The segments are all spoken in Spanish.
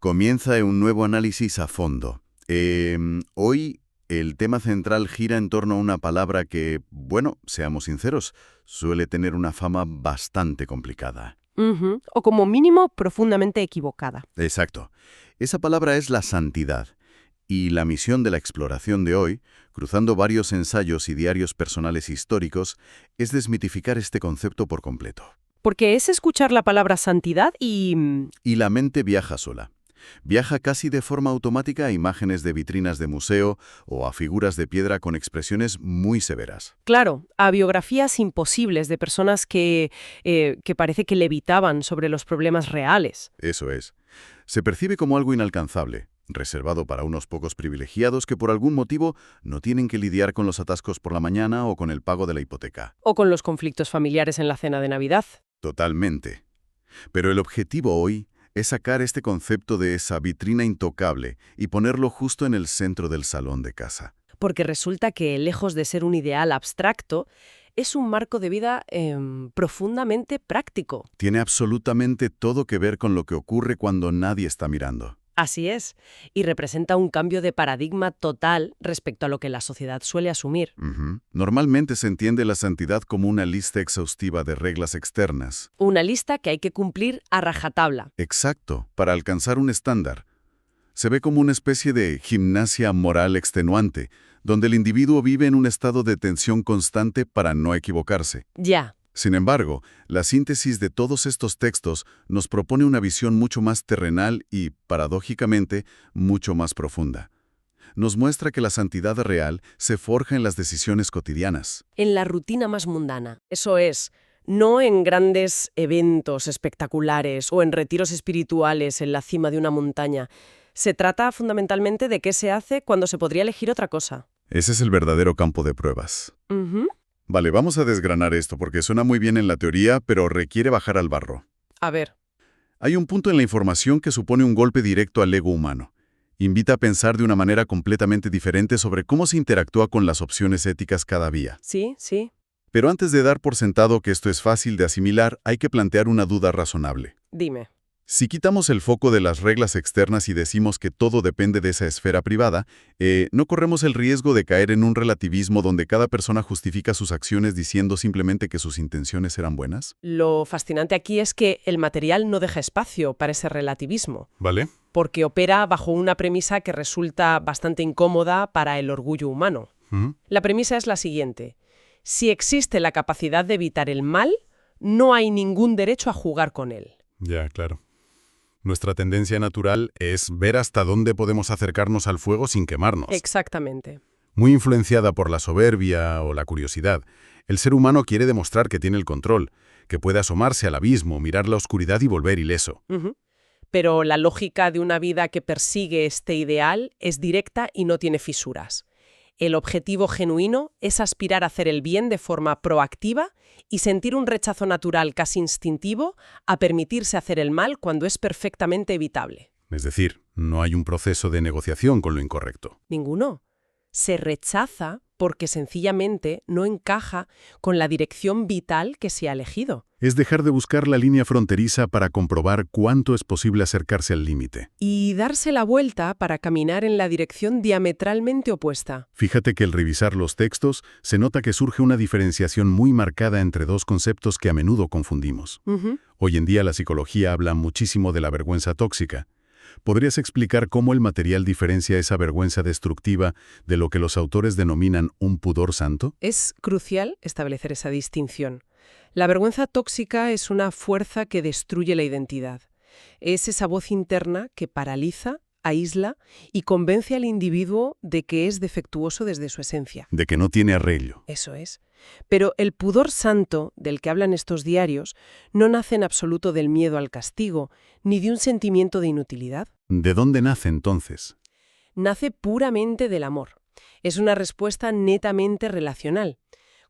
Comienza un nuevo análisis a fondo. Hoy el tema central gira en torno a una palabra que, bueno, seamos sinceros, suele tener una fama bastante complicada. O como mínimo profundamente equivocada. Exacto. Esa palabra es la santidad. Y la misión de la exploración de hoy, cruzando varios ensayos y diarios personales históricos, es desmitificar este concepto por completo. Porque es escuchar la palabra santidad y... Y la mente viaja sola. Viaja casi de forma automática a imágenes de vitrinas de museo o a figuras de piedra con expresiones muy severas. Claro, a biografías imposibles de personas que parece que levitaban sobre los problemas reales. Eso es. Se percibe como algo inalcanzable, reservado para unos pocos privilegiados que por algún motivo no tienen que lidiar con los atascos por la mañana o con el pago de la hipoteca. O con los conflictos familiares en la cena de Navidad. Totalmente. Pero el objetivo hoy es sacar este concepto de esa vitrina intocable y ponerlo justo en el centro del salón de casa. Porque resulta que, lejos de ser un ideal abstracto, es un marco de vida profundamente práctico. Tiene absolutamente todo que ver con lo que ocurre cuando nadie está mirando. Así es, y representa un cambio de paradigma total respecto a lo que la sociedad suele asumir. Normalmente se entiende la santidad como una lista exhaustiva de reglas externas. Una lista que hay que cumplir a rajatabla. Exacto, para alcanzar un estándar. Se ve como una especie de gimnasia moral extenuante, donde el individuo vive en un estado de tensión constante para no equivocarse. Ya. Sin embargo, la síntesis de todos estos textos nos propone una visión mucho más terrenal y, paradójicamente, mucho más profunda. Nos muestra que la santidad real se forja en las decisiones cotidianas. En la rutina más mundana. Eso es, no en grandes eventos espectaculares o en retiros espirituales en la cima de una montaña. Se trata fundamentalmente de qué se hace cuando se podría elegir otra cosa. Ese es el verdadero campo de pruebas. Vale, vamos a desgranar esto porque suena muy bien en la teoría, pero requiere bajar al barro. A ver. Hay un punto en la información que supone un golpe directo al ego humano. Invita a pensar de una manera completamente diferente sobre cómo se interactúa con las opciones éticas cada día. Sí, sí. Pero antes de dar por sentado que esto es fácil de asimilar, hay que plantear una duda razonable. Dime. Si quitamos el foco de las reglas externas y decimos que todo depende de esa esfera privada, ¿no corremos el riesgo de caer en un relativismo donde cada persona justifica sus acciones diciendo simplemente que sus intenciones eran buenas? Lo fascinante aquí es que el material no deja espacio para ese relativismo. ¿Vale? Porque opera bajo una premisa que resulta bastante incómoda para el orgullo humano. La premisa es la siguiente. Si existe la capacidad de evitar el mal, no hay ningún derecho a jugar con él. Ya, claro. Nuestra tendencia natural es ver hasta dónde podemos acercarnos al fuego sin quemarnos. Exactamente. Muy influenciada por la soberbia o la curiosidad, el ser humano quiere demostrar que tiene el control, que puede asomarse al abismo, mirar la oscuridad y volver ileso. Pero la lógica de una vida que persigue este ideal es directa y no tiene fisuras. El objetivo genuino es aspirar a hacer el bien de forma proactiva y sentir un rechazo natural casi instintivo a permitirse hacer el mal cuando es perfectamente evitable. Es decir, no hay un proceso de negociación con lo incorrecto. Ninguno. Se rechaza porque sencillamente no encaja con la dirección vital que se ha elegido. Es dejar de buscar la línea fronteriza para comprobar cuánto es posible acercarse al límite. Y darse la vuelta para caminar en la dirección diametralmente opuesta. Fíjate que al revisar los textos, se nota que surge una diferenciación muy marcada entre dos conceptos que a menudo confundimos. Hoy en día la psicología habla muchísimo de la vergüenza tóxica. ¿Podrías explicar cómo el material diferencia esa vergüenza destructiva de lo que los autores denominan un pudor santo? Es crucial establecer esa distinción. La vergüenza tóxica es una fuerza que destruye la identidad. Es esa voz interna que paraliza, aísla y convence al individuo de que es defectuoso desde su esencia. De que no tiene arreglo. Eso es. Pero el pudor santo del que hablan estos diarios no nace en absoluto del miedo al castigo, ni de un sentimiento de inutilidad. ¿De dónde nace entonces? Nace puramente del amor. Es una respuesta netamente relacional.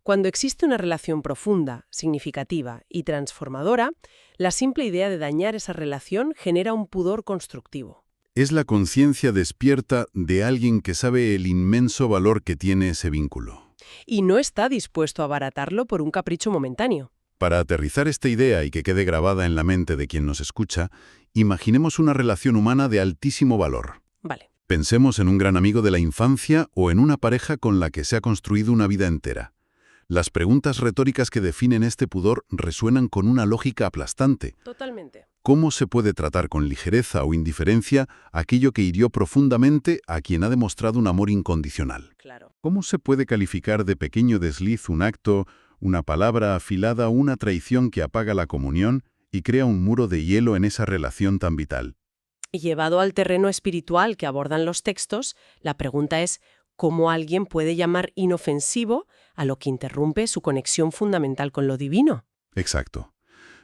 Cuando existe una relación profunda, significativa y transformadora, la simple idea de dañar esa relación genera un pudor constructivo. Es la conciencia despierta de alguien que sabe el inmenso valor que tiene ese vínculo. Y no está dispuesto a abaratarlo por un capricho momentáneo. Para aterrizar esta idea y que quede grabada en la mente de quien nos escucha, imaginemos una relación humana de altísimo valor. Vale. Pensemos en un gran amigo de la infancia o en una pareja con la que se ha construido una vida entera. Las preguntas retóricas que definen este pudor resuenan con una lógica aplastante. Totalmente. ¿Cómo se puede tratar con ligereza o indiferencia aquello que hirió profundamente a quien ha demostrado un amor incondicional? Claro. ¿Cómo se puede calificar de pequeño desliz un acto, una palabra afilada o una traición que apaga la comunión y crea un muro de hielo en esa relación tan vital? Y llevado al terreno espiritual que abordan los textos, la pregunta es ¿cómo alguien puede llamar inofensivo a lo que interrumpe su conexión fundamental con lo divino? Exacto.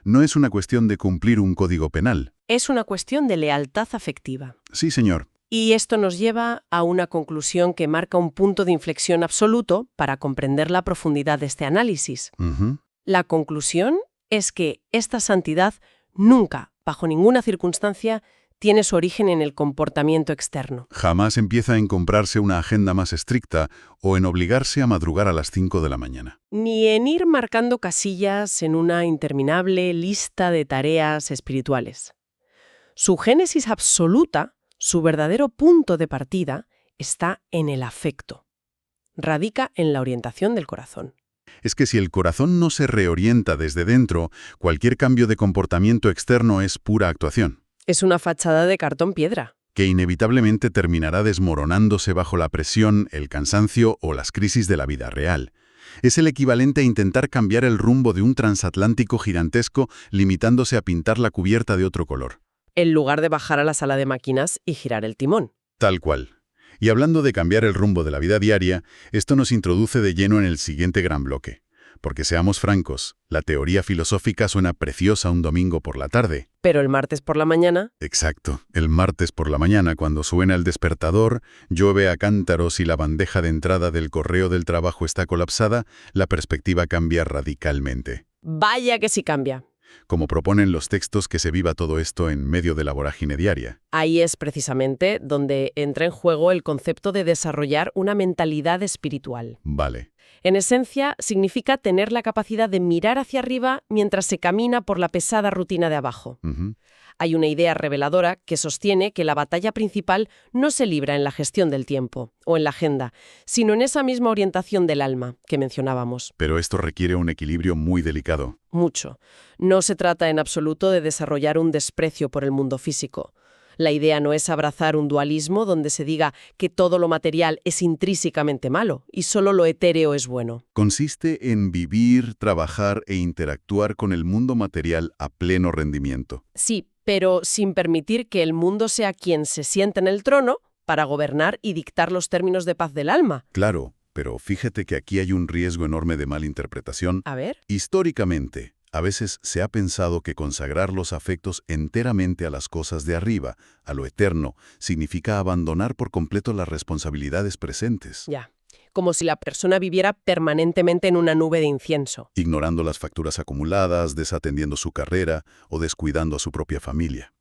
No es una cuestión de cumplir un código penal. Es una cuestión de lealtad afectiva. Sí, señor. Y esto nos lleva a una conclusión que marca un punto de inflexión absoluto para comprender la profundidad de este análisis. La conclusión es que esta santidad nunca, bajo ninguna circunstancia, tiene su origen en el comportamiento externo. Jamás empieza en comprarse una agenda más estricta o en obligarse a madrugar a las 5 de la mañana. Ni en ir marcando casillas en una interminable lista de tareas espirituales. Su génesis absoluta, su verdadero punto de partida, está en el afecto. Radica en la orientación del corazón. Es que si el corazón no se reorienta desde dentro, cualquier cambio de comportamiento externo es pura actuación. Es una fachada de cartón piedra. Que inevitablemente terminará desmoronándose bajo la presión, el cansancio o las crisis de la vida real. Es el equivalente a intentar cambiar el rumbo de un transatlántico gigantesco limitándose a pintar la cubierta de otro color. En lugar de bajar a la sala de máquinas y girar el timón. Tal cual. Y hablando de cambiar el rumbo de la vida diaria, esto nos introduce de lleno en el siguiente gran bloque. Porque seamos francos, la teoría filosófica suena preciosa un domingo por la tarde. Pero el martes por la mañana... Exacto. El martes por la mañana, cuando suena el despertador, llueve a cántaros y la bandeja de entrada del correo del trabajo está colapsada, la perspectiva cambia radicalmente. Vaya que sí cambia. Como proponen los textos que se viva todo esto en medio de la vorágine diaria. Ahí es precisamente donde entra en juego el concepto de desarrollar una mentalidad espiritual. Vale. En esencia, significa tener la capacidad de mirar hacia arriba mientras se camina por la pesada rutina de abajo. Hay una idea reveladora que sostiene que la batalla principal no se libra en la gestión del tiempo o en la agenda, sino en esa misma orientación del alma que mencionábamos. Pero esto requiere un equilibrio muy delicado. Mucho. No se trata en absoluto de desarrollar un desprecio por el mundo físico. La idea no es abrazar un dualismo donde se diga que todo lo material es intrínsecamente malo y solo lo etéreo es bueno. Consiste en vivir, trabajar e interactuar con el mundo material a pleno rendimiento. Sí, pero sin permitir que el mundo sea quien se sienta en el trono para gobernar y dictar los términos de paz del alma. Claro, pero fíjate que aquí hay un riesgo enorme de malinterpretación. A ver. Históricamente, a veces se ha pensado que consagrar los afectos enteramente a las cosas de arriba, a lo eterno, significa abandonar por completo las responsabilidades presentes. Ya, como si la persona viviera permanentemente en una nube de incienso. Ignorando las facturas acumuladas, desatendiendo su carrera o descuidando a su propia familia.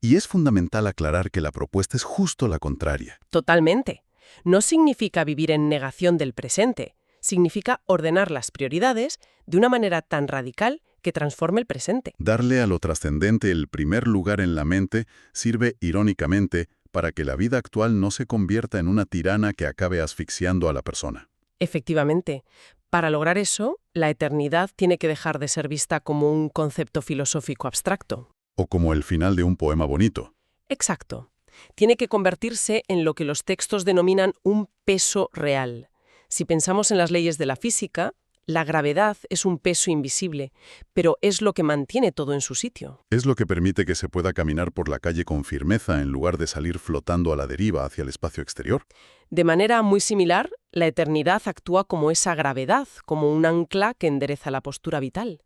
Y es fundamental aclarar que la propuesta es justo la contraria. Totalmente. No significa vivir en negación del presente. Significa ordenar las prioridades de una manera tan radical que transforme el presente. Darle a lo trascendente el primer lugar en la mente sirve, irónicamente, para que la vida actual no se convierta en una tirana que acabe asfixiando a la persona. Efectivamente. Para lograr eso, la eternidad tiene que dejar de ser vista como un concepto filosófico abstracto. O como el final de un poema bonito. Exacto. Tiene que convertirse en lo que los textos denominan un peso real. Si pensamos en las leyes de la física, la gravedad es un peso invisible, pero es lo que mantiene todo en su sitio. Es lo que permite que se pueda caminar por la calle con firmeza en lugar de salir flotando a la deriva hacia el espacio exterior. De manera muy similar, la eternidad actúa como esa gravedad, como un ancla que endereza la postura vital.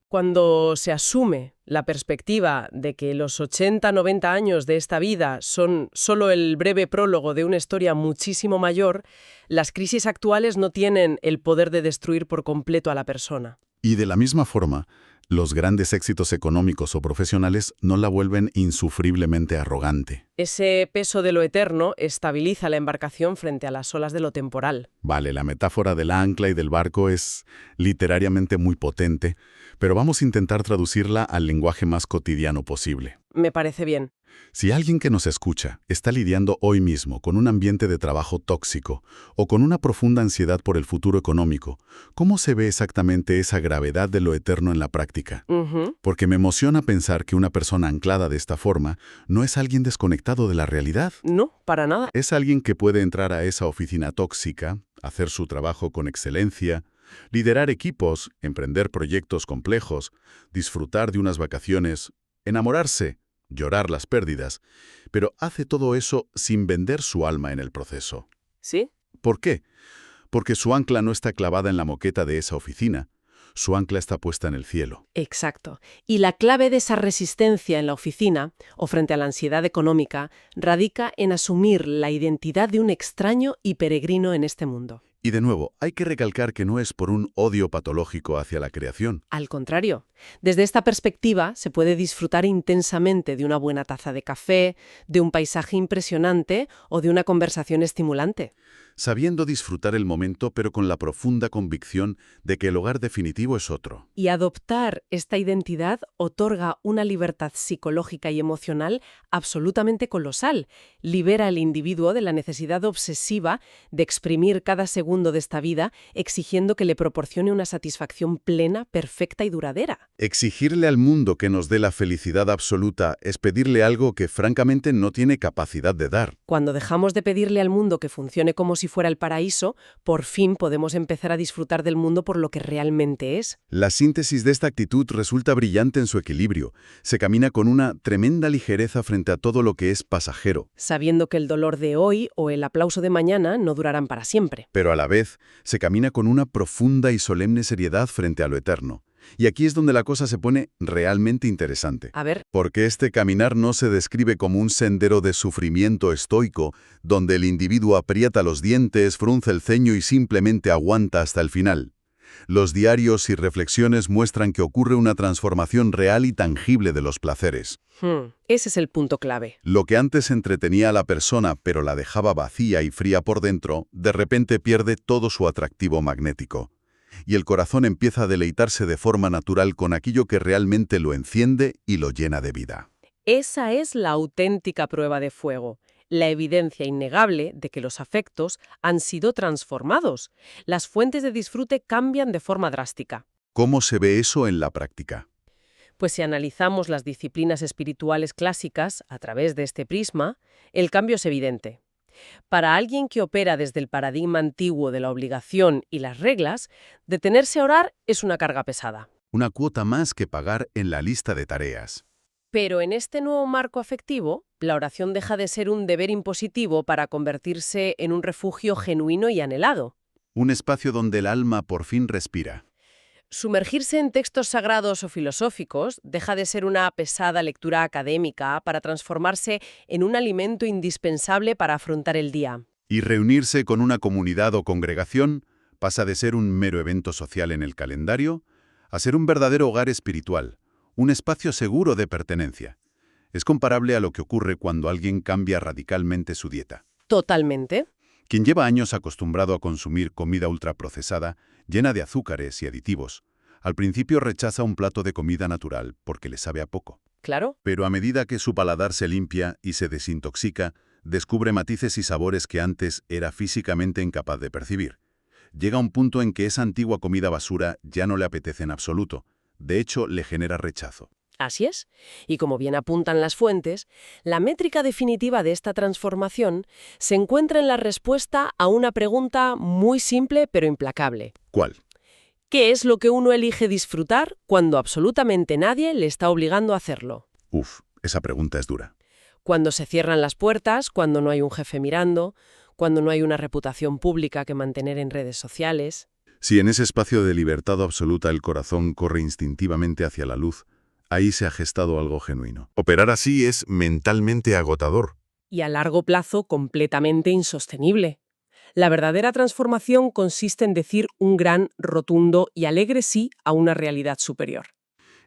Cuando se asume la perspectiva de que los 80-90 años de esta vida son solo el breve prólogo de una historia muchísimo mayor, las crisis actuales no tienen el poder de destruir por completo a la persona. Y de la misma forma, Los grandes éxitos económicos o profesionales no la vuelven insufriblemente arrogante. Ese peso de lo eterno estabiliza la embarcación frente a las olas de lo temporal. Vale, la metáfora del ancla y del barco es literariamente muy potente, pero vamos a intentar traducirla al lenguaje más cotidiano posible. Me parece bien. Si alguien que nos escucha está lidiando hoy mismo con un ambiente de trabajo tóxico o con una profunda ansiedad por el futuro económico, ¿cómo se ve exactamente esa gravedad de lo eterno en la práctica? Porque me emociona pensar que una persona anclada de esta forma no es alguien desconectado de la realidad. No, para nada. Es alguien que puede entrar a esa oficina tóxica, hacer su trabajo con excelencia, liderar equipos, emprender proyectos complejos, disfrutar de unas vacaciones, enamorarse, llorar las pérdidas, pero hace todo eso sin vender su alma en el proceso. ¿Sí? ¿Por qué? Porque su ancla no está clavada en la moqueta de esa oficina, su ancla está puesta en el cielo. Exacto. Y la clave de esa resistencia en la oficina, o frente a la ansiedad económica, radica en asumir la identidad de un extraño y peregrino en este mundo. Y de nuevo, hay que recalcar que no es por un odio patológico hacia la creación. Al contrario, desde esta perspectiva se puede disfrutar intensamente de una buena taza de café, de un paisaje impresionante o de una conversación estimulante. Sabiendo disfrutar el momento, pero con la profunda convicción de que el hogar definitivo es otro. Y adoptar esta identidad otorga una libertad psicológica y emocional absolutamente colosal. Libera al individuo de la necesidad obsesiva de exprimir cada segundo de esta vida, exigiendo que le proporcione una satisfacción plena, perfecta y duradera. Exigirle al mundo que nos dé la felicidad absoluta es pedirle algo que francamente no tiene capacidad de dar. Cuando dejamos de pedirle al mundo que funcione como si fuera el paraíso, por fin podemos empezar a disfrutar del mundo por lo que realmente es. La síntesis de esta actitud resulta brillante en su equilibrio. Se camina con una tremenda ligereza frente a todo lo que es pasajero. Sabiendo que el dolor de hoy o el aplauso de mañana no durarán para siempre. Pero a la vez, se camina con una profunda y solemne seriedad frente a lo eterno. Y aquí es donde la cosa se pone realmente interesante. A ver, Porque este caminar no se describe como un sendero de sufrimiento estoico, donde el individuo aprieta los dientes, frunce el ceño y simplemente aguanta hasta el final. Los diarios y reflexiones muestran que ocurre una transformación real y tangible de los placeres. ese es el punto clave. Lo que antes entretenía a la persona pero la dejaba vacía y fría por dentro, de repente pierde todo su atractivo magnético. Y el corazón empieza a deleitarse de forma natural con aquello que realmente lo enciende y lo llena de vida. Esa es la auténtica prueba de fuego, la evidencia innegable de que los afectos han sido transformados. Las fuentes de disfrute cambian de forma drástica. ¿Cómo se ve eso en la práctica? Pues si analizamos las disciplinas espirituales clásicas a través de este prisma, el cambio es evidente. Para alguien que opera desde el paradigma antiguo de la obligación y las reglas, detenerse a orar es una carga pesada. Una cuota más que pagar en la lista de tareas. Pero en este nuevo marco afectivo, la oración deja de ser un deber impositivo para convertirse en un refugio genuino y anhelado. Un espacio donde el alma por fin respira. Sumergirse en textos sagrados o filosóficos deja de ser una pesada lectura académica para transformarse en un alimento indispensable para afrontar el día. Y reunirse con una comunidad o congregación pasa de ser un mero evento social en el calendario a ser un verdadero hogar espiritual, un espacio seguro de pertenencia. Es comparable a lo que ocurre cuando alguien cambia radicalmente su dieta. Totalmente. Quien lleva años acostumbrado a consumir comida ultraprocesada, llena de azúcares y aditivos, al principio rechaza un plato de comida natural porque le sabe a poco. Claro. Pero a medida que su paladar se limpia y se desintoxica, descubre matices y sabores que antes era físicamente incapaz de percibir. Llega un punto en que esa antigua comida basura ya no le apetece en absoluto. De hecho, le genera rechazo. Así es. Y como bien apuntan las fuentes, la métrica definitiva de esta transformación se encuentra en la respuesta a una pregunta muy simple pero implacable. ¿Cuál? ¿Qué es lo que uno elige disfrutar cuando absolutamente nadie le está obligando a hacerlo? Esa pregunta es dura. Cuando se cierran las puertas, cuando no hay un jefe mirando, cuando no hay una reputación pública que mantener en redes sociales. Si en ese espacio de libertad absoluta el corazón corre instintivamente hacia la luz, ahí se ha gestado algo genuino. Operar así es mentalmente agotador. Y a largo plazo completamente insostenible. La verdadera transformación consiste en decir un gran, rotundo y alegre sí a una realidad superior.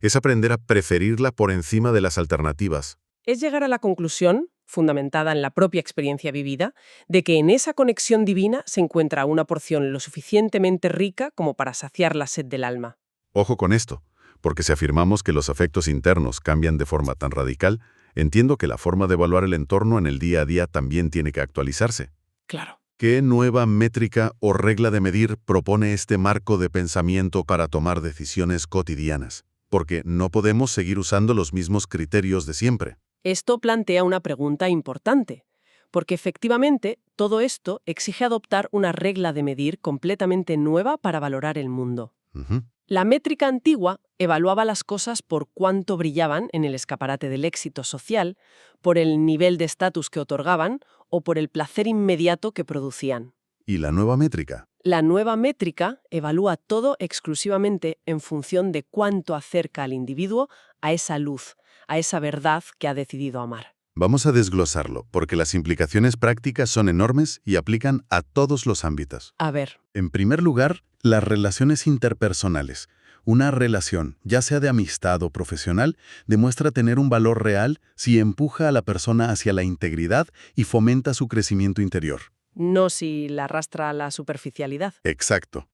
Es aprender a preferirla por encima de las alternativas. Es llegar a la conclusión, fundamentada en la propia experiencia vivida, de que en esa conexión divina se encuentra una porción lo suficientemente rica como para saciar la sed del alma. Ojo con esto, porque si afirmamos que los afectos internos cambian de forma tan radical, entiendo que la forma de evaluar el entorno en el día a día también tiene que actualizarse. Claro. ¿Qué nueva métrica o regla de medir propone este marco de pensamiento para tomar decisiones cotidianas? Porque no podemos seguir usando los mismos criterios de siempre. Esto plantea una pregunta importante, porque efectivamente todo esto exige adoptar una regla de medir completamente nueva para valorar el mundo. Ujú. La métrica antigua evaluaba las cosas por cuánto brillaban en el escaparate del éxito social, por el nivel de estatus que otorgaban o por el placer inmediato que producían. ¿Y la nueva métrica? La nueva métrica evalúa todo exclusivamente en función de cuánto acerca al individuo a esa luz, a esa verdad que ha decidido amar. Vamos a desglosarlo, porque las implicaciones prácticas son enormes y aplican a todos los ámbitos. A ver, En primer lugar, las relaciones interpersonales. Una relación, ya sea de amistad o profesional, demuestra tener un valor real si empuja a la persona hacia la integridad y fomenta su crecimiento interior. no si la arrastra a la superficialidad. Exacto.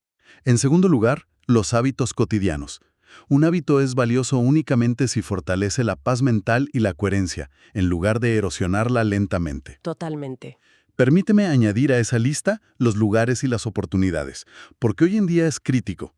En segundo lugar, los hábitos cotidianos. Un hábito es valioso únicamente si fortalece la paz mental y la coherencia, en lugar de erosionarla lentamente. Totalmente. Permíteme añadir a esa lista los lugares y las oportunidades, porque hoy en día es crítico.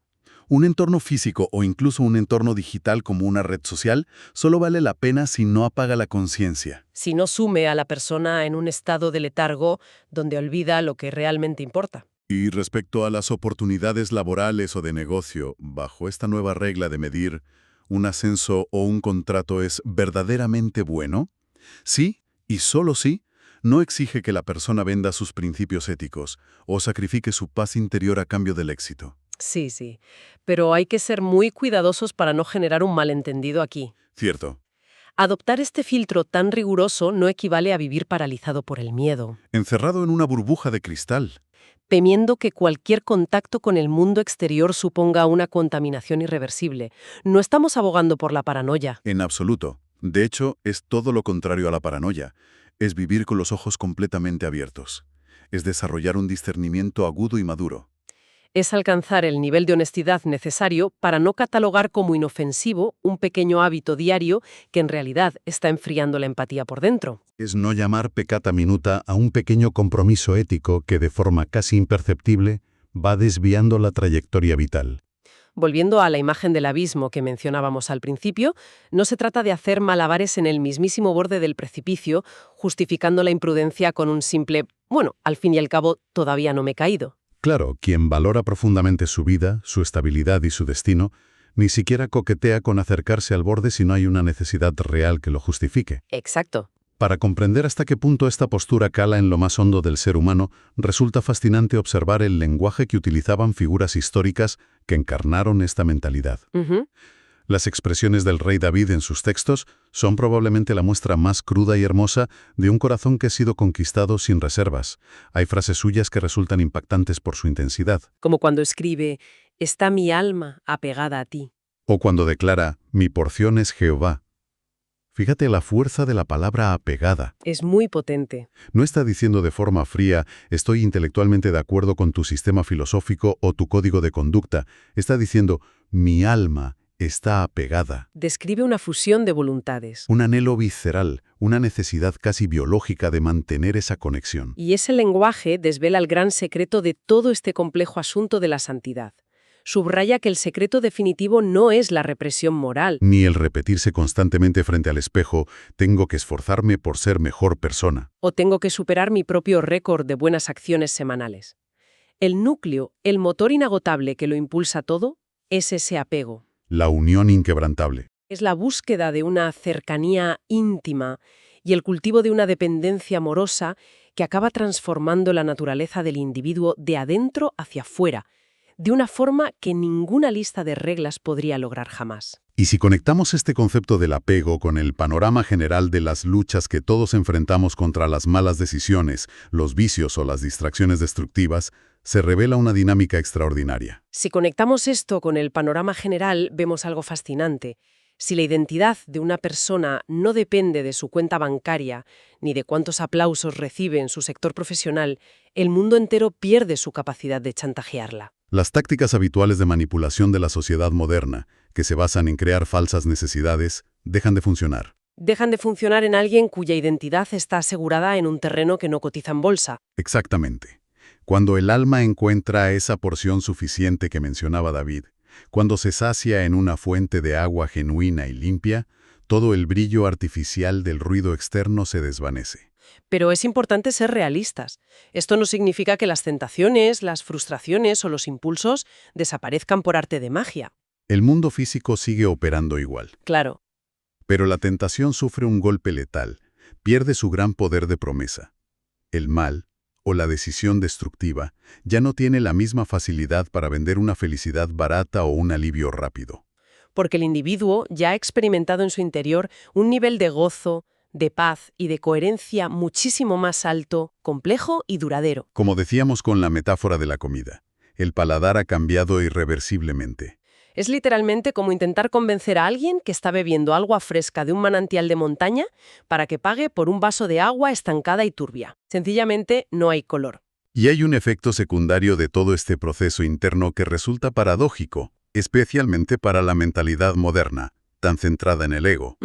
Un entorno físico o incluso un entorno digital como una red social solo vale la pena si no apaga la conciencia. Si no sume a la persona en un estado de letargo donde olvida lo que realmente importa. Y respecto a las oportunidades laborales o de negocio, bajo esta nueva regla de medir, ¿un ascenso o un contrato es verdaderamente bueno? Sí, y solo sí, no exige que la persona venda sus principios éticos o sacrifique su paz interior a cambio del éxito. Sí. Pero hay que ser muy cuidadosos para no generar un malentendido aquí. Cierto. Adoptar este filtro tan riguroso no equivale a vivir paralizado por el miedo, Encerrado en una burbuja de cristal. temiendo que cualquier contacto con el mundo exterior suponga una contaminación irreversible. No estamos abogando por la paranoia. En absoluto. De hecho, es todo lo contrario a la paranoia. Es vivir con los ojos completamente abiertos. Es desarrollar un discernimiento agudo y maduro. Es alcanzar el nivel de honestidad necesario para no catalogar como inofensivo un pequeño hábito diario que en realidad está enfriando la empatía por dentro. Es no llamar peccata minuta a un pequeño compromiso ético que de forma casi imperceptible va desviando la trayectoria vital. Volviendo a la imagen del abismo que mencionábamos al principio, no se trata de hacer malabares en el mismísimo borde del precipicio, justificando la imprudencia con un simple, bueno, al fin y al cabo, todavía no me he caído. Claro, quien valora profundamente su vida, su estabilidad y su destino, ni siquiera coquetea con acercarse al borde si no hay una necesidad real que lo justifique. Exacto. Para comprender hasta qué punto esta postura cala en lo más hondo del ser humano, resulta fascinante observar el lenguaje que utilizaban figuras históricas que encarnaron esta mentalidad. Las expresiones del rey David en sus textos son probablemente la muestra más cruda y hermosa de un corazón que ha sido conquistado sin reservas. Hay frases suyas que resultan impactantes por su intensidad. Como cuando escribe, «Está mi alma apegada a ti». O cuando declara, «Mi porción es Jehová». Fíjate la fuerza de la palabra apegada. Es muy potente. No está diciendo de forma fría, estoy intelectualmente de acuerdo con tu sistema filosófico o tu código de conducta. Está diciendo, mi alma está apegada. Describe una fusión de voluntades. Un anhelo visceral, una necesidad casi biológica de mantener esa conexión. Y ese lenguaje desvela el gran secreto de todo este complejo asunto de la santidad. Subraya que el secreto definitivo no es la represión moral. Ni el repetirse constantemente frente al espejo, tengo que esforzarme por ser mejor persona. O tengo que superar mi propio récord de buenas acciones semanales. El núcleo, el motor inagotable que lo impulsa todo, es ese apego. La unión inquebrantable. Es la búsqueda de una cercanía íntima y el cultivo de una dependencia amorosa que acaba transformando la naturaleza del individuo de adentro hacia afuera, de una forma que ninguna lista de reglas podría lograr jamás. Y si conectamos este concepto del apego con el panorama general de las luchas que todos enfrentamos contra las malas decisiones, los vicios o las distracciones destructivas, se revela una dinámica extraordinaria. Si conectamos esto con el panorama general, vemos algo fascinante. Si la identidad de una persona no depende de su cuenta bancaria ni de cuántos aplausos recibe en su sector profesional, el mundo entero pierde su capacidad de chantajearla. Las tácticas habituales de manipulación de la sociedad moderna, que se basan en crear falsas necesidades, dejan de funcionar. Dejan de funcionar en alguien cuya identidad está asegurada en un terreno que no cotiza en bolsa. Exactamente. Cuando el alma encuentra esa porción suficiente que mencionaba David, cuando se sacia en una fuente de agua genuina y limpia, todo el brillo artificial del ruido externo se desvanece. Pero es importante ser realistas. Esto no significa que las tentaciones, las frustraciones o los impulsos desaparezcan por arte de magia. El mundo físico sigue operando igual. Claro. Pero la tentación sufre un golpe letal, pierde su gran poder de promesa. El mal, o la decisión destructiva, ya no tiene la misma facilidad para vender una felicidad barata o un alivio rápido. Porque el individuo ya ha experimentado en su interior un nivel de gozo, de paz y de coherencia muchísimo más alto, complejo y duradero. Como decíamos con la metáfora de la comida, el paladar ha cambiado irreversiblemente. Es literalmente como intentar convencer a alguien que está bebiendo agua fresca de un manantial de montaña para que pague por un vaso de agua estancada y turbia. Sencillamente no hay color. Y hay un efecto secundario de todo este proceso interno que resulta paradójico, especialmente para la mentalidad moderna, tan centrada en el ego.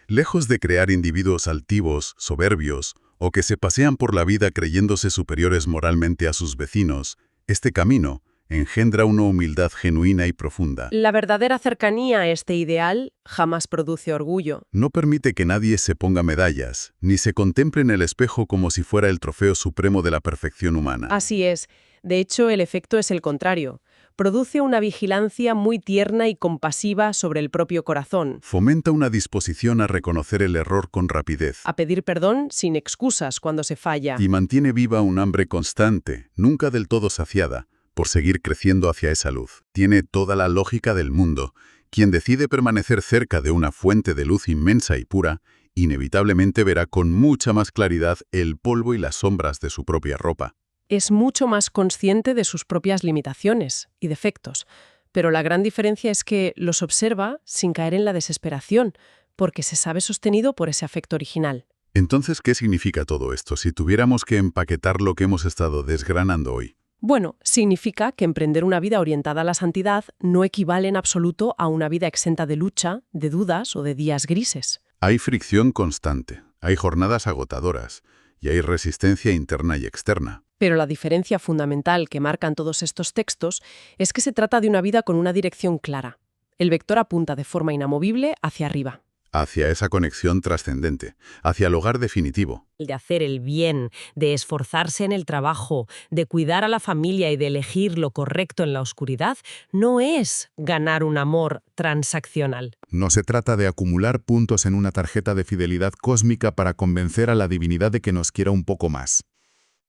Lejos de crear individuos altivos, soberbios, o que se pasean por la vida creyéndose superiores moralmente a sus vecinos, este camino engendra una humildad genuina y profunda. La verdadera cercanía a este ideal jamás produce orgullo. No permite que nadie se ponga medallas, ni se contemple en el espejo como si fuera el trofeo supremo de la perfección humana. Así es. De hecho, el efecto es el contrario. Produce una vigilancia muy tierna y compasiva sobre el propio corazón. Fomenta una disposición a reconocer el error con rapidez. A pedir perdón sin excusas cuando se falla. Y mantiene viva un hambre constante, nunca del todo saciada, por seguir creciendo hacia esa luz. Tiene toda la lógica del mundo. Quien decide permanecer cerca de una fuente de luz inmensa y pura, inevitablemente verá con mucha más claridad el polvo y las sombras de su propia ropa. Es mucho más consciente de sus propias limitaciones y defectos, pero la gran diferencia es que los observa sin caer en la desesperación, porque se sabe sostenido por ese afecto original. Entonces, ¿qué significa todo esto si tuviéramos que empaquetar lo que hemos estado desgranando hoy? Bueno, significa que emprender una vida orientada a la santidad no equivale en absoluto a una vida exenta de lucha, de dudas o de días grises. Hay fricción constante, hay jornadas agotadoras y hay resistencia interna y externa. Pero la diferencia fundamental que marcan todos estos textos es que se trata de una vida con una dirección clara. El vector apunta de forma inamovible hacia arriba. Hacia esa conexión trascendente, hacia el hogar definitivo. De hacer el bien, de esforzarse en el trabajo, de cuidar a la familia y de elegir lo correcto en la oscuridad, no es ganar un amor transaccional. No se trata de acumular puntos en una tarjeta de fidelidad cósmica para convencer a la divinidad de que nos quiera un poco más.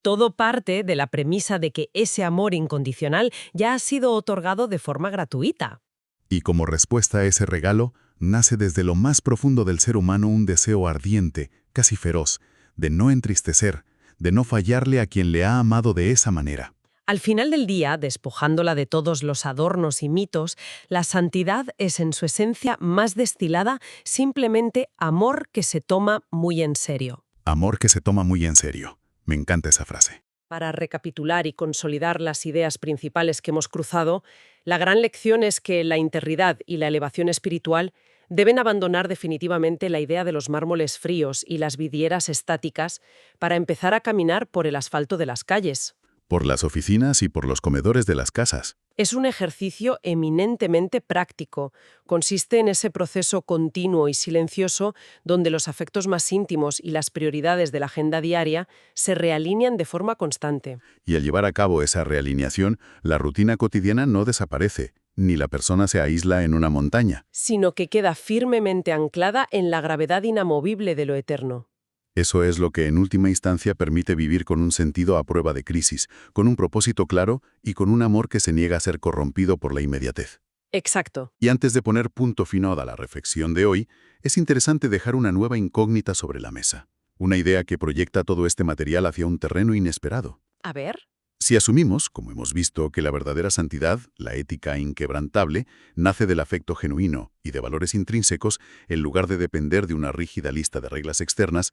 Todo parte de la premisa de que ese amor incondicional ya ha sido otorgado de forma gratuita. Y como respuesta a ese regalo, nace desde lo más profundo del ser humano un deseo ardiente, casi feroz, de no entristecer, de no fallarle a quien le ha amado de esa manera. Al final del día, despojándola de todos los adornos y mitos, la santidad es en su esencia más destilada simplemente amor que se toma muy en serio. Amor que se toma muy en serio. Me encanta esa frase. Para recapitular y consolidar las ideas principales que hemos cruzado, la gran lección es que la integridad y la elevación espiritual deben abandonar definitivamente la idea de los mármoles fríos y las vidrieras estáticas para empezar a caminar por el asfalto de las calles. Por las oficinas y por los comedores de las casas. Es un ejercicio eminentemente práctico. Consiste en ese proceso continuo y silencioso donde los afectos más íntimos y las prioridades de la agenda diaria se realinean de forma constante. Y al llevar a cabo esa realineación, la rutina cotidiana no desaparece, ni la persona se aísla en una montaña. Sino que queda firmemente anclada en la gravedad inamovible de lo eterno. Eso es lo que en última instancia permite vivir con un sentido a prueba de crisis, con un propósito claro y con un amor que se niega a ser corrompido por la inmediatez. Exacto. Y antes de poner punto final a la reflexión de hoy, es interesante dejar una nueva incógnita sobre la mesa. Una idea que proyecta todo este material hacia un terreno inesperado. A ver. Si asumimos, como hemos visto, que la verdadera santidad, la ética inquebrantable, nace del afecto genuino y de valores intrínsecos, en lugar de depender de una rígida lista de reglas externas,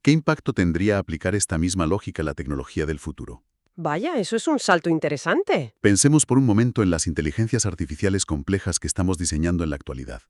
¿qué impacto tendría aplicar esta misma lógica a la tecnología del futuro? Vaya, eso es un salto interesante. Pensemos por un momento en las inteligencias artificiales complejas que estamos diseñando en la actualidad.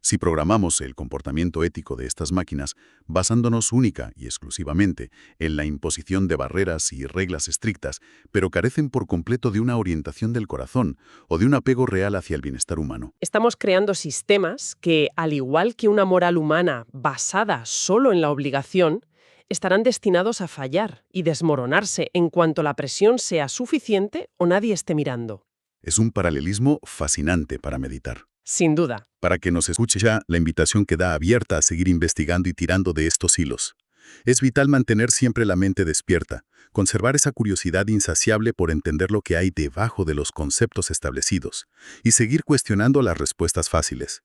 Si programamos el comportamiento ético de estas máquinas basándonos única y exclusivamente en la imposición de barreras y reglas estrictas, pero carecen por completo de una orientación del corazón o de un apego real hacia el bienestar humano. Estamos creando sistemas que, al igual que una moral humana basada solo en la obligación, estarán destinados a fallar y desmoronarse en cuanto la presión sea suficiente o nadie esté mirando. Es un paralelismo fascinante para meditar. Sin duda. Para que nos escuche ya, la invitación queda abierta a seguir investigando y tirando de estos hilos. Es vital mantener siempre la mente despierta, conservar esa curiosidad insaciable por entender lo que hay debajo de los conceptos establecidos y seguir cuestionando las respuestas fáciles.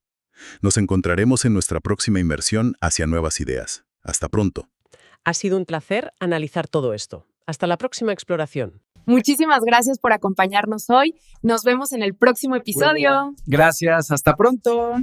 Nos encontraremos en nuestra próxima inmersión hacia nuevas ideas. Hasta pronto. Ha sido un placer analizar todo esto. Hasta la próxima exploración. Muchísimas gracias por acompañarnos hoy. Nos vemos en el próximo episodio. Gracias, hasta pronto.